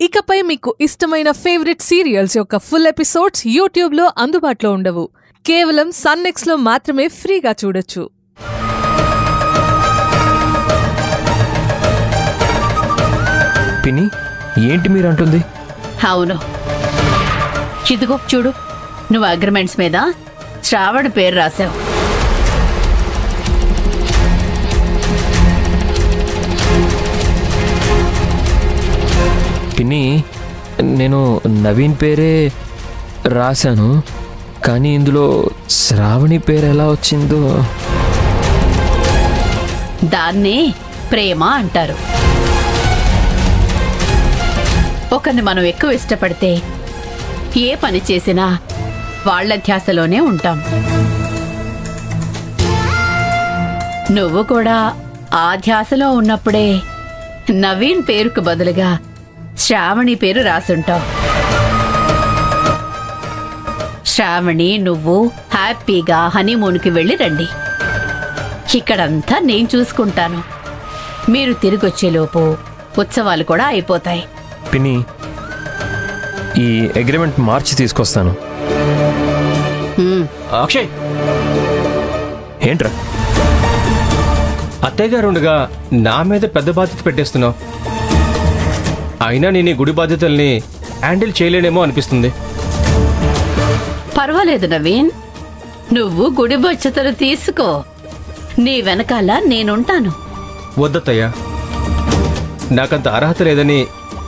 ఇకపై మీకు ఇష్టమైన ఫేవరెట్ సీరియల్స్ యొక్క ఫుల్ ఎపిసోడ్స్ యూట్యూబ్లో అందుబాటులో ఉండవు. కేవలం సన్నెక్స్లో మాత్రమే ఫ్రీగా చూడొచ్చు. పిన్ని, ఏంటి మీరంటుంది? అవును, ఇదిగో చూడు, నువ్వు అగ్రిమెంట్స్ మీద శ్రావణ పేరు రాసావు. పిన్ని, నేను నవీన్ పేరే రాశాను, కానీ ఇందులో శ్రావణి పేరు ఎలా వచ్చిందో. దాన్నే ప్రేమ అంటారు. ఒకరిని మనం ఎక్కువ ఇష్టపడితే ఏ పని చేసినా వాళ్ళ ధ్యాసలోనే ఉంటాం. నువ్వు కూడా ఆ ధ్యాసలో ఉన్నప్పుడే నవీన్ పేరుకు బదులుగా శ్రావణి పేరు రాసుంటావు. శ్రావణి, నువ్వు హ్యాపీగా హనీమూన్కి వెళ్ళి రండి. ఇక్కడంతా నేను చూసుకుంటాను. మీరు తిరిగొచ్చేలోపు ఉత్సవాలు కూడా అయిపోతాయి. పిన్ని, ఈ అగ్రిమెంట్ మార్చి తీసుకొస్తాను. అక్షయ్, ఏంట్రా? అత్తయ్య గారు ఉండగా నా మీద పెద్ద బాధ్యత పెట్టేస్తున్నావు. అయినా నేను ఈ గుడి బాధ్యతల్ని హ్యాండిల్ చేయలేనేమో అనిపిస్తుంది. పర్వాలేదు నవీన్, నువ్వు గుడి బాధ్యతలు తీసుకో. నీ వెనకాల నేనుంటాను. వద్దత్తయ్యా, నాకంత అర్హత లేదని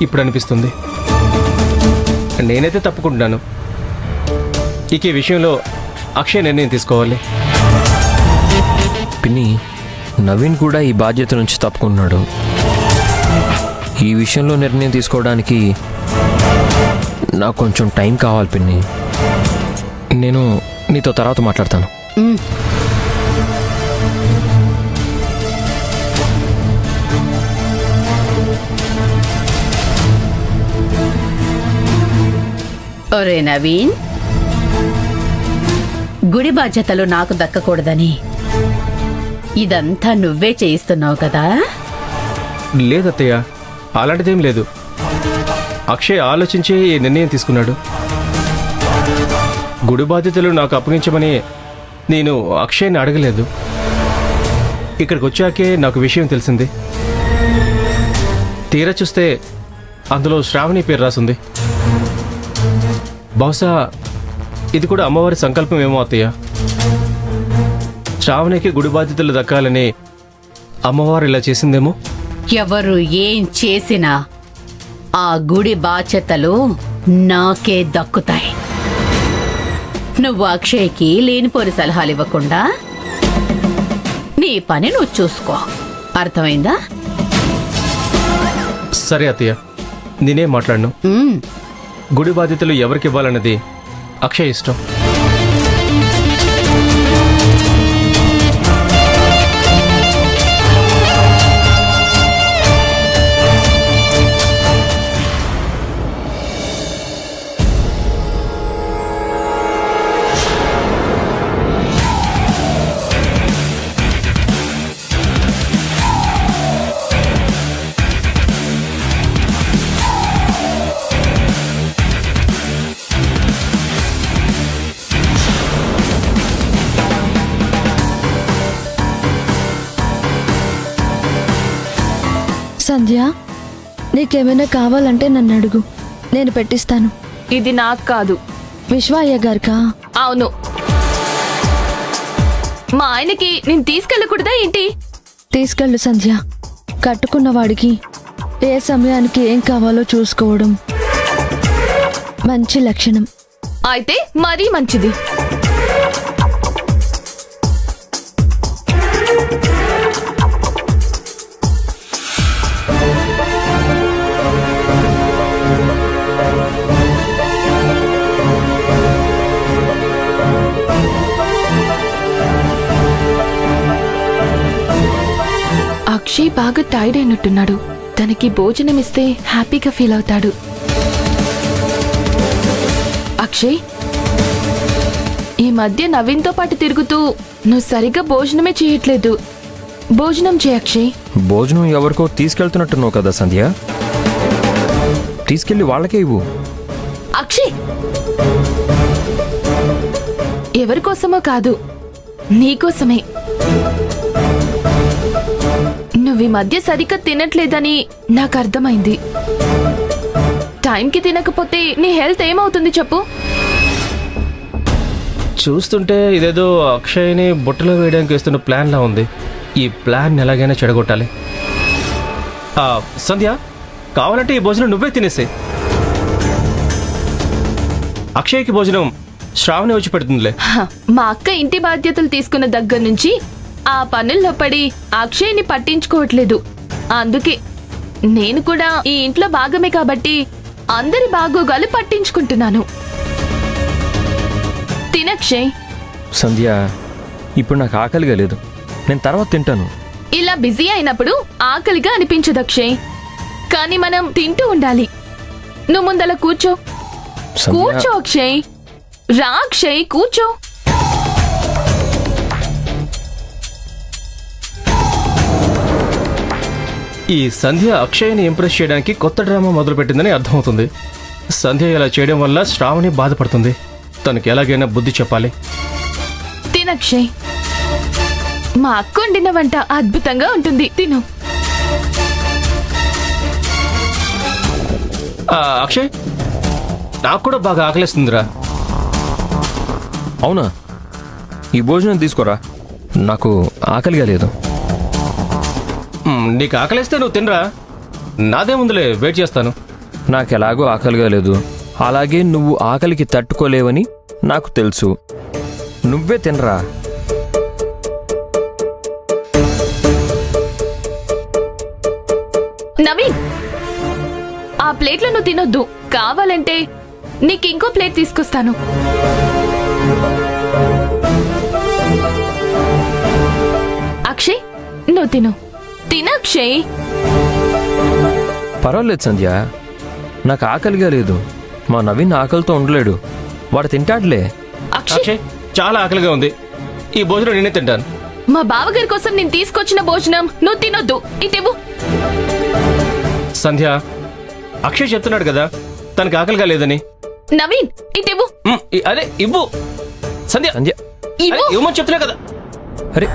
ఇప్పుడు అనిపిస్తుంది. నేనైతే తప్పుకుంటున్నాను. ఇక ఈ విషయంలో అక్షయ్ నిర్ణయం తీసుకోవాలి. పిన్ని, నవీన్ కూడా ఈ బాధ్యత నుంచి తప్పుకున్నాడు. ఈ విషయంలో నిర్ణయం తీసుకోవడానికి నాకు కొంచెం టైం కావాలి పిన్ని. నేను నీతో తర్వాత మాట్లాడతాను. ఒరే నవీన్, గుడి బాధ్యతలు నాకు దక్కకూడదని ఇదంతా నువ్వే చేయిస్తున్నావు కదా? లేదత్తయ్య, అలాంటిదేం లేదు. అక్షయ్ ఆలోచించే ఈ నిర్ణయం తీసుకున్నాడు. గుడి బాధ్యతలు నాకు అప్పగించమని నేను అక్షయ్ని అడగలేదు. ఇక్కడికి వచ్చాకే నాకు విషయం తెలిసింది. తీరా చూస్తే అందులో శ్రావణి పేరు రాసుంది. బహుశా ఇది కూడా అమ్మవారి సంకల్పం ఏమో అత్తయ్య. శ్రావణికి గుడి బాధ్యతలు దక్కాలని అమ్మవారు ఇలా చేసిందేమో. ఎవరు ఏం చేసినా ఆ గుడి బాధ్యతలు నాకే దక్కుతాయి. నువ్వు అక్షయ్కి లేనిపోని సలహాలు ఇవ్వకుండా నీ పని నువ్వు చూసుకో. అర్థమైందా? సరే అత్తయ్య, నేనేం మాట్లాడను. గుడి బాధ్యతలు ఎవరికి ఇవ్వాలన్నది అక్షయ్ ఇష్టం. సంధ్య, నీకేమైనా కావాలంటే నన్ను అడుగు, నేను పెట్టిస్తాను. ఇది నాకు కాదు, విశ్వయ్య గారికా? అవును. మా ఆయనకి నేను తీసుకెళ్ళకూడదా ఏంటి? తీసుకెళ్ళు సంధ్య. కట్టుకున్నవాడికి ఏ సమయానికి ఏం కావాలో చూసుకోవడం మంచి లక్షణం. అయితే మరీ మంచిది. అక్షయ్ బాగా టైర్డ్ అయినట్టున్నాడు. తనకి భోజనం ఇస్తే హ్యాపీగా ఫీల్ అవుతాడు. అక్షయ్, ఈ మధ్య నవీన్తో పాటు తిరుగుతూ నువ్వు సరిగ్గా భోజనమే చేయట్లేదు. భోజనం చేయి అక్షయ్. భోజనం ఎవరికో తీసుకెళ్తున్నట్టున్నావు కదా సంధ్య. తీసుకెళ్ళి వాళ్ళకే ఇవ్వు. అక్షయ్, ఎవరి కోసమో కాదు, నీకోసమే. నువ్వు ఈ మధ్య సరిగ్గా తినట్లేదని నాకు అర్థమైంది. టైంకి తినకపోతే నీ హెల్త్ ఏమవుతుంది చెప్పు? చూస్తుంటే ఇదేదో అక్షయ్ని బుట్టలో వేయడానికి వేస్తున్న ప్లాన్లా ఉంది. ఈ ప్లాన్ ఎలాగైనా చెడగొట్టాలి. సంధ్య, కావాలంటే ఈ భోజనం నువ్వే తినేసే. అక్షయ్కి భోజనం శ్రావణి వచ్చి పెడుతుందిలే. మా అక్క ఇంటి బాధ్యతలు తీసుకున్న దగ్గర నుంచి ఆ పనుల్లో పడి అక్షయ్ని పట్టించుకోవట్లేదు. అందుకే నేను కూడా ఈ ఇంట్లో భాగమే కాబట్టి అందరి బాగోగాలు పట్టించుకుంటున్నాను. తినక్షయ్. సంధ్య, ఇప్పుడు నాకు ఆకలిగా లేదు, నేను తర్వాత తింటాను. ఇలా బిజీ అయినప్పుడు ఆకలిగా అనిపించదు అక్షయ్, కానీ మనం తింటూ ఉండాలి. నువ్వు ముందల కూర్చో. కూర్చో అక్షయ్. రా అక్షయ్, కూర్చో. ఈ సంధ్య అక్షయ్ని ఇంప్రెస్ చేయడానికి కొత్త డ్రామా మొదలుపెట్టిందని అర్థమవుతుంది. సంధ్య ఇలా చేయడం వల్ల శ్రావణి బాధపడుతుంది. తనకి ఎలాగైనా బుద్ధి చెప్పాలి. తినక్షయ్. మా అక్క వండిన వంట అద్భుతంగా ఉంటుంది, తిను. అక్షయ్, నాకు కూడా బాగా ఆకలిస్తుందిరా. అవునా? ఈ భోజనం తీసుకోరా, నాకు ఆకలిగా లేదు. నీకు ఆకలిస్తే నువ్వు తినరా, నాదేముందులే, వెయిట్ చేస్తాను. నాకు ఎలాగో ఆకలిగా లేదు, అలాగే నువ్వు ఆకలికి తట్టుకోలేవని నాకు తెలుసు. నువ్వే తినరా. నవీన్, ఆ ప్లేట్లో నువ్వు తినొద్దు. కావాలంటే నీకు ఇంకో ప్లేట్ తీసుకొస్తాను. అక్షయ్, నువ్వు తిను. తినక్షయ్. పర్వాలేదు సంధ్య, నాకు ఆకలిగా లేదు. మా నవీన్ ఆకలితో ఉండలేడు, వాడు తింటాడులే. అక్షయ్, చాలా ఆకలిగా ఉంది. ఈ భోజనం నేనే తింటాను. మా బావగారి కోసం నేను తీసుకొచ్చిన భోజనం నువ్వు తినొద్దు. ఇటివ్వు. సంధ్య, అక్షయ్ చెప్తున్నాడు కదా తనకి ఆకలిగా లేదని. నవీన్, ఇటివ్వు. అరే ఇవ్వు సంధ్య. సంధ్య, ఇవ్వమని చెప్తున్నా కదా. అరే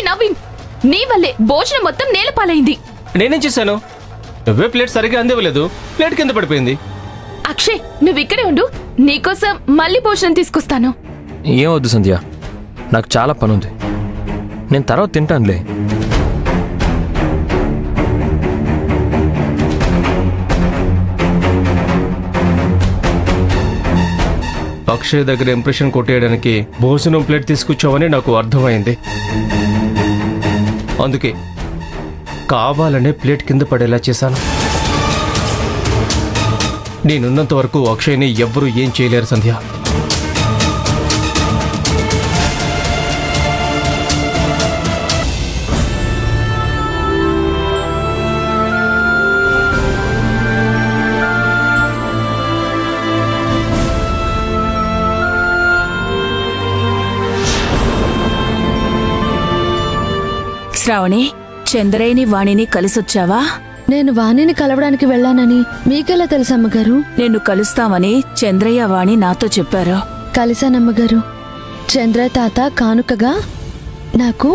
నవీన్, నీ వల్లే భోజనం మొత్తం నేలపాలైంది. నేనేం చేశాను? నువ్వే ప్లేట్ సరిగ్గా అందివ్వలేదు, ప్లేట్ కింద పడిపోయింది. అక్షయ్, నువ్వు ఇక్కడే ఉండు, నీకోసం మళ్ళీ భోజనం తీసుకొస్తాను. ఏమొద్దు సంధ్య, నాకు చాలా పనుంది, నేను తర్వాత తింటానులే. అక్షయ్ దగ్గర ఇంప్రెషన్ కొట్టేయడానికి భోజనం ప్లేట్ తీసుకొచ్చావని నాకు అర్థమైంది. అందుకే కావాలనే ప్లేట్ కింద పడేలా చేశాను. నేనున్నంత వరకు అక్షయ్ని ఎవ్వరూ ఏం చేయలేరు సంధ్య. శ్రావణి, చంద్రయ్యని వాణిని కలిసొచ్చావా? నేను వాణిని కలవడానికి వెళ్ళానని మీకెలా తెలుసమ్మగారు? నిన్ను కలుస్తామని చంద్రయ్య వాణి నాతో చెప్పారు. కలిశానమ్మగారు. చంద్రయ్య తాత కానుకగా నాకు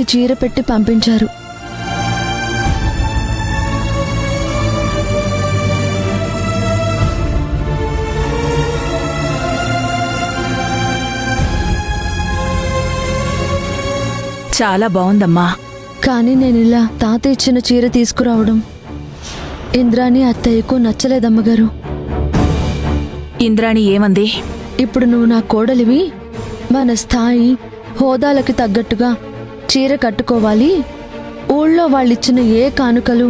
ఈ చీర పెట్టి పంపించారు. చాలా బాగుందమ్మా. కానీ నేనిలా తాత ఇచ్చిన చీర తీసుకురావడం ఇంద్రాణి అత్తయ్యకు నచ్చలేదమ్మగారు. ఇంద్రాణి ఏమంది? ఇప్పుడు నువ్వు నా కోడలివి, మన స్థాయి హోదాలకి తగ్గట్టుగా చీర కట్టుకోవాలి, ఊళ్ళో వాళ్ళిచ్చిన ఏ కానుకలు